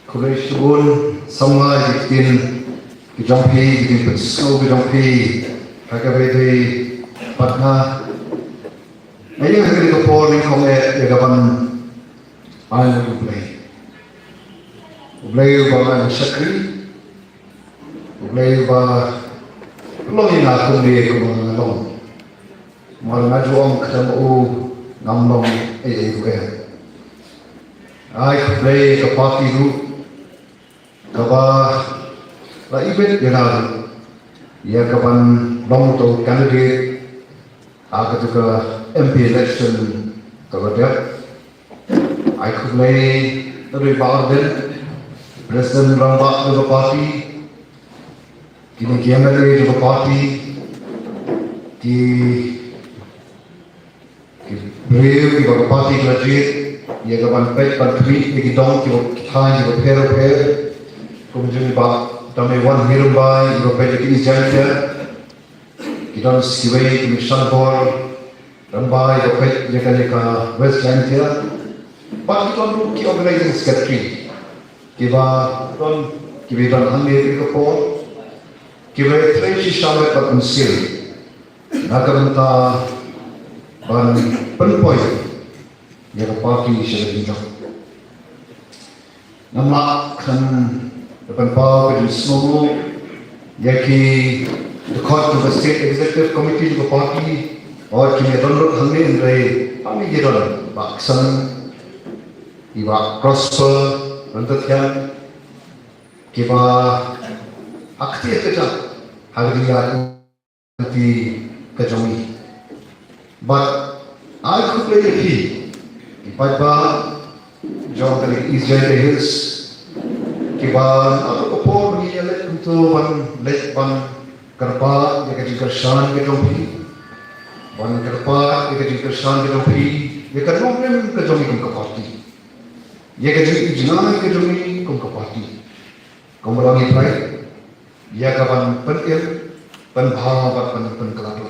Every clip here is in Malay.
Kulay sugun samay bitin kijampi bitin petso kijampi kagabete patna ayang hari kapor ni kome yagapan ayo ublay ba sakri ublay ba long ina kundi kumang mal najuang ketemu ngamlong bukan ay ublay kapati ru kaba la ibet yana ya kapan long to candidate aga tuka MP election kaba dia I could lay the Republican President Rambak to the party kini kiamere to the party ki brave ki party graduate ya kapan pet pantri ki dong ki thai ki pair kemudian Pak kami wan hirumbai ibu pet ki jaya kita siwai ki sanbor rambai ibu pet jeka West Jaya Pak kita ki organizing secretary kiba don kibidan hamil ke por kiba treasury shamet pat unsil nagamta ban penpoy ya party syariah nama kan depan pa ke semua yaki the court of the state executive committee of the party और कि दोनों हमने रहे हमने ये दोनों बाक्सन इवा prosper नंदत्यान किवा aktif kerja hari nanti kejomi but I could play the key ipa jauh dari East Jaya Hills kiba aku kopor ni let untuk let kerpa jaga jikasan kejomi kerpa jaga jikasan kejomi jaga nomem kejomi kum kapati jaga ijna kejomi kum kapati kumpulangi play ya kapan penil penbhawa penkelatu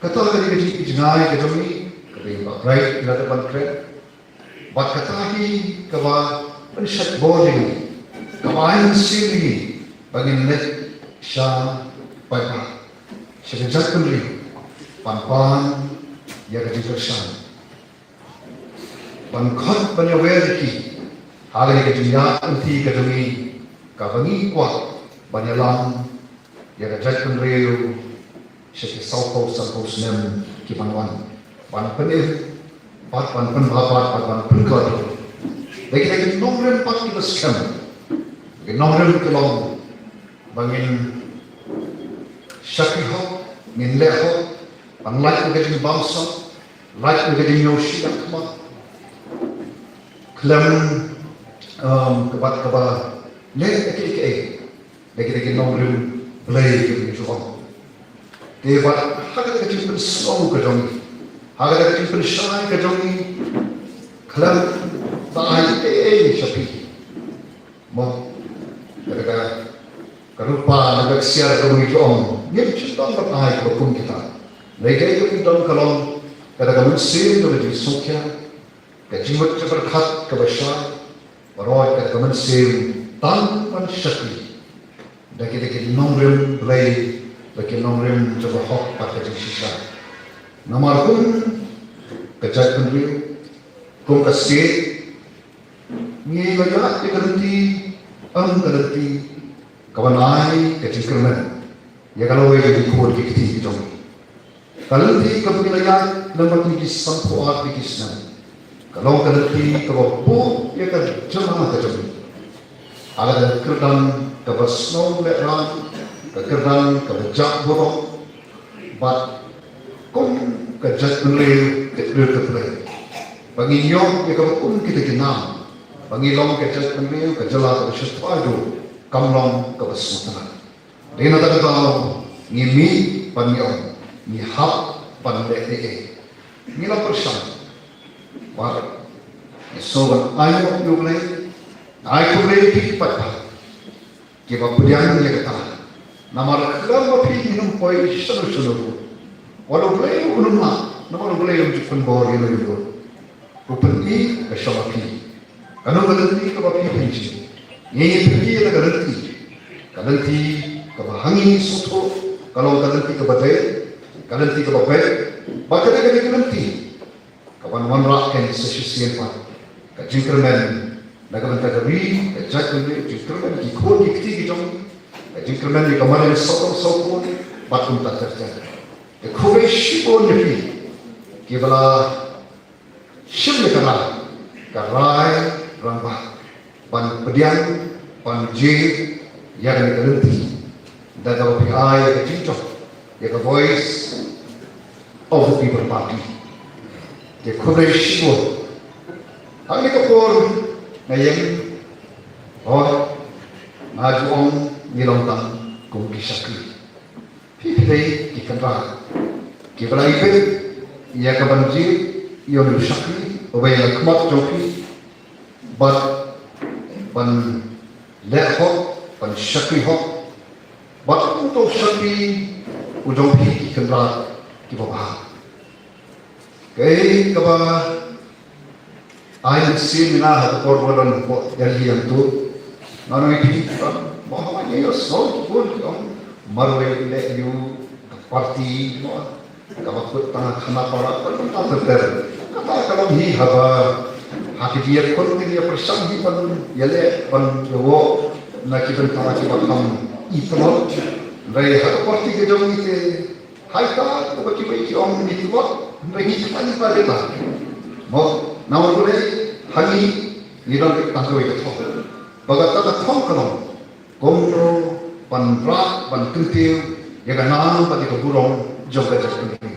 kata lagi di ijnai kejomi ketimba right ila depan kret bat kata lagi kawa penset boarding kawain sini bagi net sha papa sejak pendiri pan ya kejisan pan khot banyawerki hari kejinya anti kejomi kabangi kuat banyalang ya kejat penriu syekh sauko nem kipanwan pan penir pat pan penbapat pan penkot lagi nomrem pat kita scam lagi nomrem kelong bangin syakihok min lehok pan like menjadi bangsa like menjadi nyoshi akma klem kebat lagi nomrem play gitu jual. Dewa haga kecil pun slow kejongi, haga kecil pun shy kejongi, kelam taai sapi, mau kerja kerupa agak siar kejongi jual, ni cuma bertaai kerupun kita. Mereka itu kita kalau kerja mesin tu jadi sukya, kejimat berkat kebesar, barai kerja mesin tanpa syakir. Daki nomrem play, daki nomrem coba hok pakai sisa. Nomor pun kejat pendiri, kum kasih, ni banyak dikerti, kerti, kawan ai kecil kerman. Ya kalau ia dikubur kiti itu. Kalau nanti kemudian lembar tinggi sampu arti kisnan. Kalau kerti kebapu ya kan cuma kecil. Ada kerdan kepada snow leran, kerdan kepada borok, bat kum kejat penil keterlek. Bagi nyok ya kepada kita kenal, bagi long kejat penil kejelas kepada sesuatu, kamlong kepada semua. Dengan kata ngimi panyong, ngihap pandai ngila persan. War, sobat ayo nyublay. Aku boleh pergi pada kita berjaya dia kata nama kelam pergi minum poi seluruh walau boleh minum nama boleh untuk penbor ini dulu rupen i kesawapi kalau berhenti ke bapi benci Ini pergi na kalenti kabahangi soto kalau kalenti kabate kalenti kabape bakada kali kalenti kapan wanra kan sesisian pa kajingkermen nagabanta gabi kajakun jingkermen ki khodi kiti ki jong kajingkermen ni kamane soto batum ta terjadi ke khobe shibon ni kibala shibne karai rambah pan pedian pan je yang kalenti daga PI ya kajingcok ya ka voice of the people party ke khobe shibon Hal kapor ngayeng maju ong nilongtang kung kisakri. Pipilay ikanra. Kibala ipe iya kabanji yon sakri obay kmat joki bat pan lehok pan sakri hok bat untuk sakri ujong pi ikanra kibaba. Kay kaba Ayon sin na hat korbolan po yali yang tu nanoy ti Muhammad Yus so pun marway le yu parti mo kabakut tang khana para pun ta ter kata kalau hi haba hakiyat kon ni persam hi pan yale pan yo na kiban ta ki bakam itmo rai hat parti ke jom ni te hai ta ko ki bai ki om ni tu bai ki pani pa de ta mo Namun boleh hari nilai tangkap itu thong. Bagat tak thong kalau komro pan rak pan kentil ya kan nama pati keburung juga jadi kentil.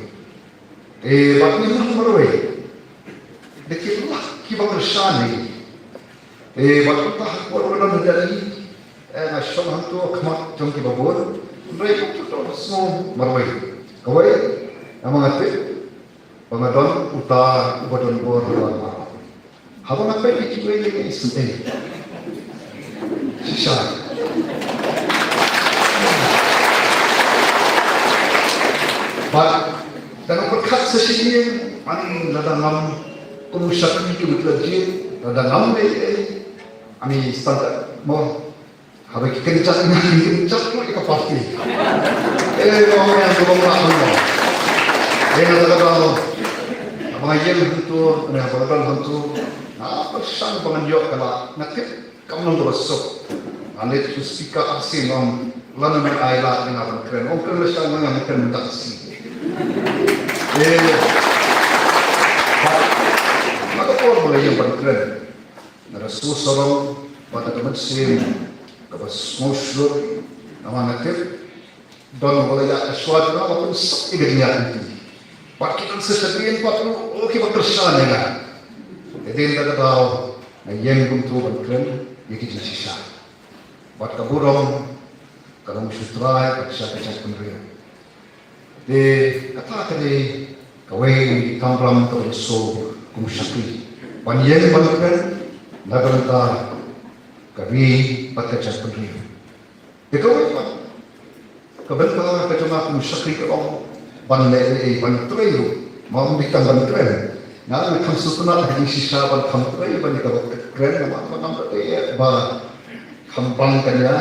Bagi ni meroi. Dekit lah kibang resani. Bagi tak orang dari nasional hantu kemat jom kibabur. Mereka tu semua meroi. Kawai, amang ate. Pengadon utar ubadon bor habang apa yang kita ini isu sisa Pak dan berkat sesini ani ladangam kumusakni kebutlaji ladangam ani standar mau habang kencang lagi ke pasti mau yang belum lakukan nagagawa mga yel hantu na pagdal hantu na pasan panganyo kala nakit kamnon do so alit to speak asin on lana may ayla na ang kren o kren siya nga kren taksi magapor mo yung pagkren na rasusarong patagamatsin kabas moshur na mga nakit don wala ya aswad na wala sa iganya Pakitan sesabihan patro oke bekerja dengan. Jadi kita tahu yang untuk berkeren yaitu sisa. Buat kaburong kalau musutrai kerja penerima. Di kata tadi kawai kampram terusuk kumusakri. Panjang berkeren nagaranta kami kerja penerima. Di kawai pak kebentar kerja kumusakri kalau ban trail mau bikin ban trail nah kan supena di sisa ban trail ban kalau keren nama ba kambang kan ya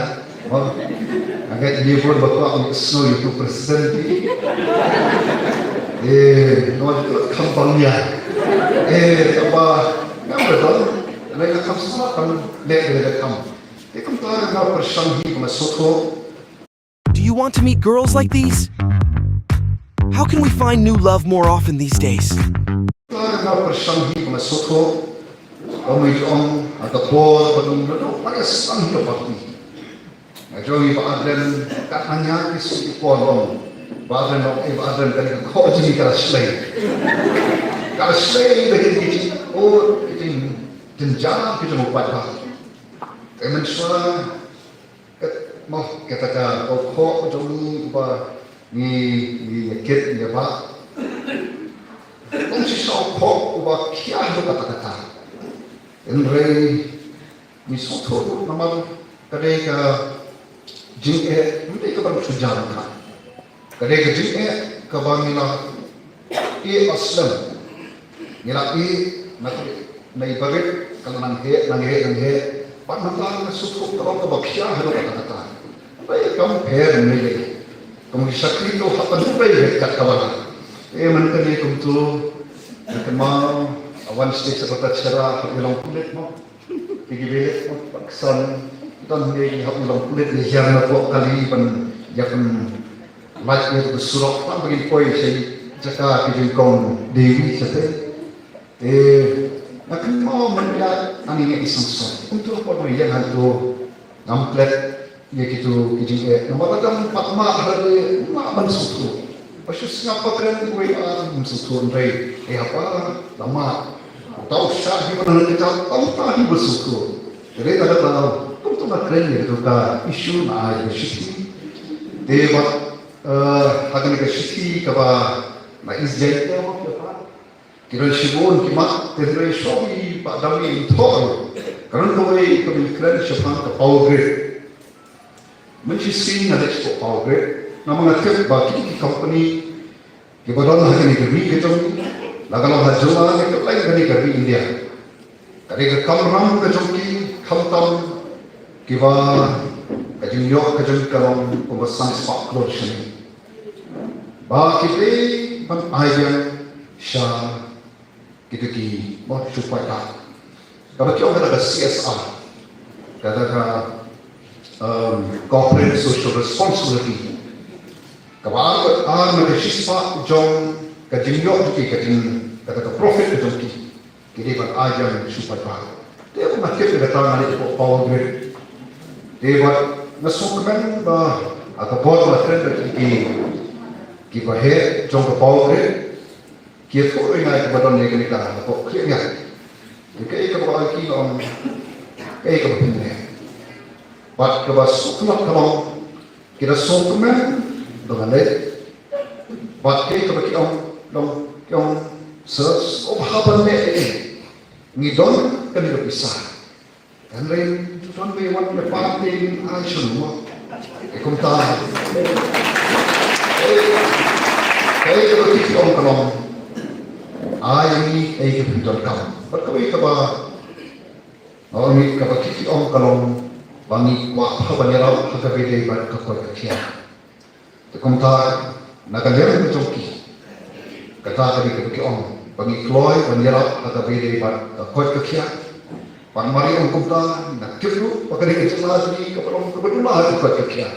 agak dia pun bakal snow itu present no kambangnya apa nggak betul mereka kan semua kan lihat kamu itu kan tahu persanghi masuk. Do you want to meet girls like these? How can we find new love more often these days? ni ket ni ba kung si so ko ba kia do kata enrei ni so to naman kadai ka jing hindi ka ba sujan ka kadai ka jing ka ba nila aslam nila na ibagit kalau nang he Panatang suku kalau kebakia halo kata-kata. Baik kamu per nilai. Kamu sakri tu hapan baik kat kawan. Menekan kamu tu, mau awan sedikit seperti cerah bilang kulit mau. Pergi belet mau paksan. Dan dia hak bilang kulit ni yang nak kali pen yang like itu surat apa bagi koi saya cakap kejengkong Dewi sete. Nak mau melihat ani isang untuk apa yang hantu namplet ya gitu kejeng. Nampak tak empat mak hari mak bansutu. Pasal siapa keren koi bansutu ndai. Apa lama tahu syah di mana kita tahu tadi bersuku. Jadi ada tahu kamu tu nak keren ya tu ka isu na ada sisi. Dewa akan ke sisi kaba na izjai tu apa? Kira sibun kimak terus shobi pak dami thor. Kerana kau ini keren siapa ke power grid. Mencisi ada siapa power grid. Nama ngakir bagi company kebetulan akan kerja kita. Lagalau hajulah kita lain kali kerja India. Kerja kamram kejoki kamtam kiba kajing yok kajing kalong pembesan spak lotion. Bagi kita ban ayam syah kita ki mau supaya kalau kita ada CSR, kata corporate social responsibility. Kalau ada siswa jom kajing yok ki kajing kata profit kajing kita ban ayam supaya dia pun nak kita datang ada power grid. Dia buat nasukan atau buat trend ki bahaya jom power grid. Kita tu ingat kepada negara atau kliennya. Jadi kita bagi on kita berpindah. Buat kebas sukulah kalau kita sukuman dengan leh. Buat kita bagi on search haban leh. Ngidon kan itu pisah. Dan lain tuan bewan lepatin action mo. Ikumta. Kita bagi on kalau ini kehidupan kamu. Berkali kaba, orang ini kaba kiki om kalau bangi kuah banyak kita beda pada kekoi kecil. Tekumta nagaler mencoki. Kata tadi kaki om bangi kloi banyak kita beda pada kekoi kecil. Pan mari om kumta nak kiri pakai kecil lagi kepada kebetulan kekoi kecil.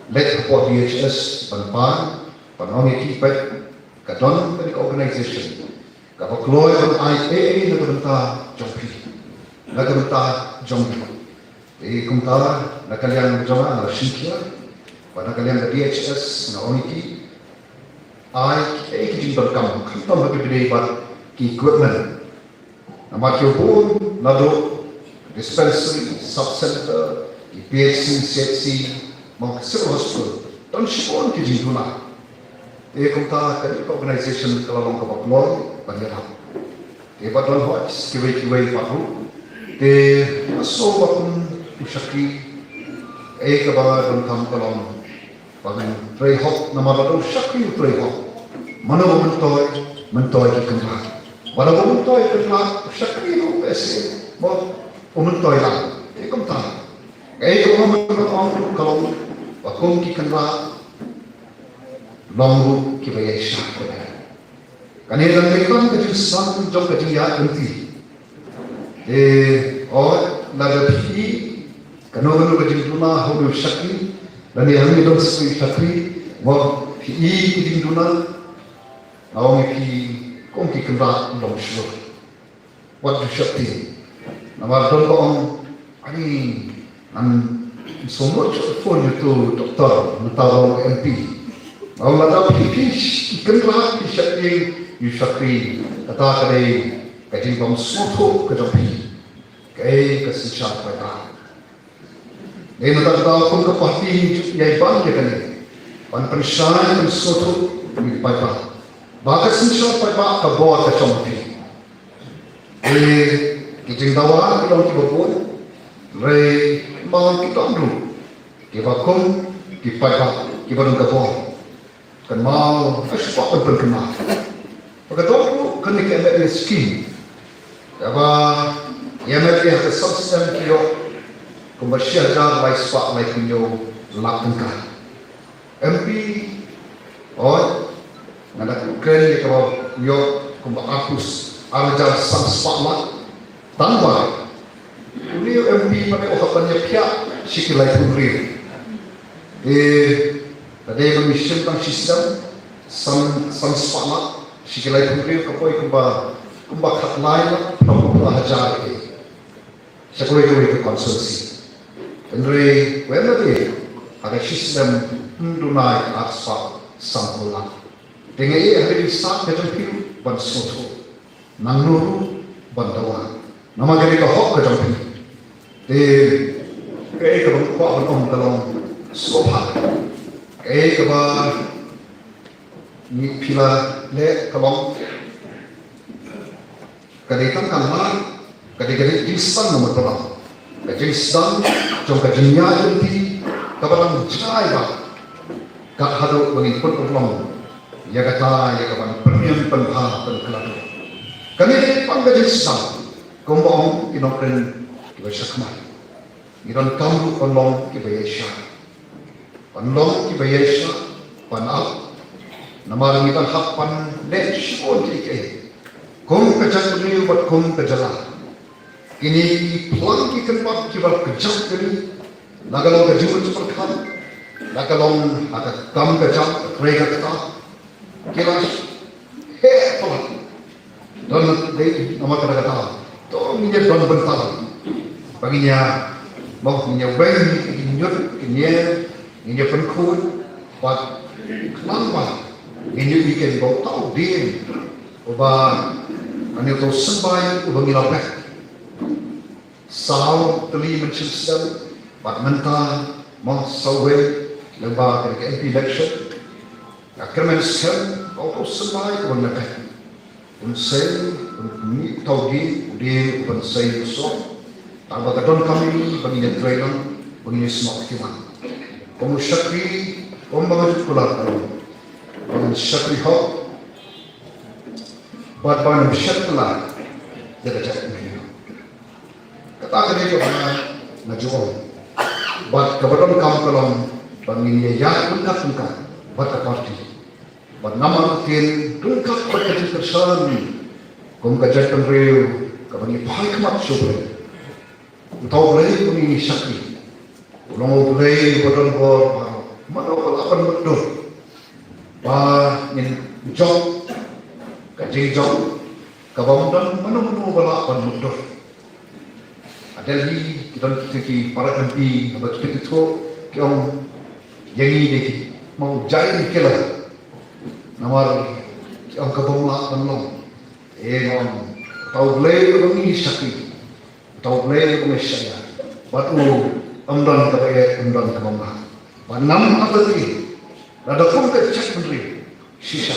Let apa DHS pan orang ini kipat kadang dari organisasi, kalau keluar dari IA negara jompi, negara jompi. Jadi kumta nak kalian berjamaah nak singkir, pada kalian dari DHS nak oniki, IA kita berkamu, kita berbeda buat equipment. Nama pun lalu dispensary, subcenter, PHC, CHC, mau seluruh hospital, dan semua kita guna. Kumta kali organisasi kalau orang kapal keluar banyak hal. Batuan hoax kiwai paru. Masuk bakun usaki. Kebal dan kam kalau bagun trehok nama baru usaki trehok. Mana mentoy kemana? Mana mentoy kemana? Usaki itu pesi. Mau mentoy lah. Kumta. Kalau bakun kemana? Longru kibaya syakir. Kanila mereka kecil sang jom kecil ya nanti. Lalu pi kanu kecil tuna hulu syakir. Dan yang ini dong syakir. Wah pi kecil tuna. Awam pi kongki kena dong syur. Wat syakir. Nama dong kong ani semua phone itu doktor, mentau MP. Allah dah pilih kenapa syakir syakir kata kadai kajing bang suatu kejapi kai kesihatan pada. Ini nak tahu pun kepati yang bang kita ni, pan persyaratan suatu pada. Bahkan sensor pada kebawa kecompi. Kajing dawa kita kita buat, rei mang kita dulu, kita kun kita pada kita dulu kebawa. Kenal, asal pun kenal. Pakai tu, kena kena skin. Apa Yemen dia ke substan kilo komersial jar lai spak lai kunyo lakungkan. MP nada kren ye kalau yo kumba apus arjar sam spak la tanpa uli MP pada ohapannya pihak sikilai kumri. Ada yang mission tang sistem sam spak la sikilai kumri kapoi kumba kat lain la hajar ke. Sekolah itu konsulsi. Andre, wena dia ada sistem dunai asal sampulan. Dengan ia hari saat macam itu ban soto, nanuru bandawan. Nama jadi kahok macam itu. Kayak kalau kuat ban dalam sofa. Kayak kalau ni pila le kalau kadang kan kadang-kadang instan nomor berapa? Kadang instan, jangka dunia ini kabarang jai bah. Kat hadu mengikut ulang, ya kata ya kapan premium penha penkeladu. Kami ini pangkat instan, kumpul inokren kibaya kemar, iron kamu ulang kibaya syah, ulang kibaya syah, panal, nama kita hapan net shon kike, kum kerja beliau buat kum kerja. Ini pelan kita buat kita kejam ini, nagalong kejuan seperti nagalong ada kam kejam mereka kita kira pelan dan dari nama kata to minyak don bentar baginya mau minyak bayi minyak minyak penkun buat kenapa minyak bikin bau tahu dia ubah ane to sembai ubah ngilapeh Sao teli menciptakan Batmenta Masawe lembaga ke MP election akhirnya sekarang kau semai kebenaran unsaiuni taugi udi unsai so tanpa kadon kami bagi training bagi semua kiman kamu syakri kamu bangun kulat kamu syakri hok buat bangun syakla jaga jaga kata dia mana najual, buat kebetulan kamu kalau banginnya ya ungkap buat parti, buat nama tin ungkap berkecil kesan, kamu kajian penriu, kamu pakai kemat super, tahu lagi kamu ini sakti, ulang lagi betul bor, mana apa betul, bah ini job, kajian job, kabangunan mana balapan betul. Ada lagi kita para MP abad itu yang ini mau jahit kela namar yang kebonglah penolong tahu boleh orang ini sakti tahu boleh orang saya batu amdan kebonglah enam apa lagi ada pun kecak menteri sisa